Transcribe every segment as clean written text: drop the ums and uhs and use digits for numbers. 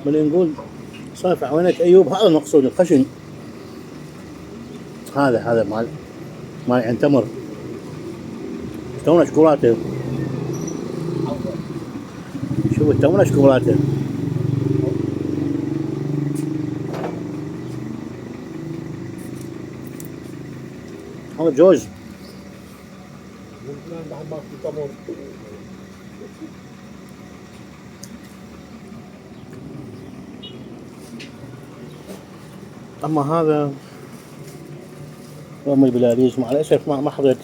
بل نقول صافع عوينة أيوب، هذا المقصود الخشن. هذا مال عين تمر، تونا شكولاته. شوف التمر شكولاته. هذا جوز. أما هذا أم البلاليز مع الأسف ما حضرت.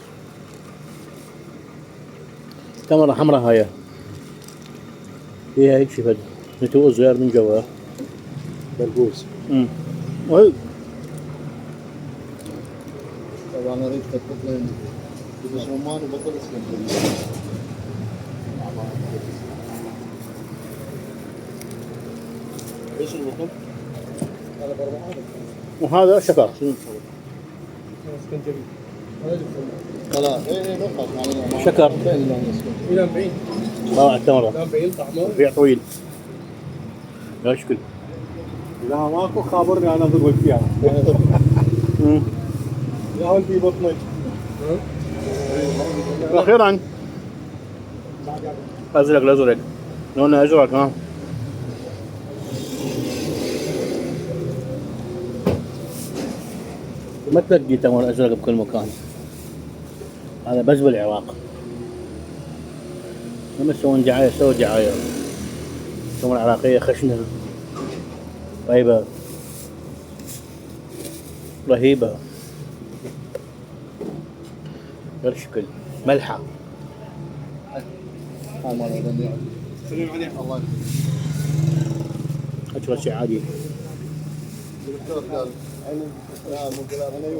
تمرة حمراء هاي فيها هيك شفد نتوء صغير من جوا. برقوز. وهي طبعا انا اريد تطلع بس رمان وبطل اسكندريه. ايش البطل؟ هذا بربعه. وهذا شكر. شنو اسكندريه؟ لا اي نقص شكر. الى 40. طلع التمرة. 40 طعمه. ربيع طويل. لا شكل. لا ماكو خابرني انا اضرب فيها. يا هون في بطنك. أخيرا أزرق لونه أزرق. ها ما تلقي تمر أزرق بكل مكان، هذا بس بالعراق. لما يسوون دعاية سووا دعاية التمر العراقية خشنة طيبة رهيبة غير شكل ملحة. سلم عليك. الله أشغل شيء عادي. يخليك.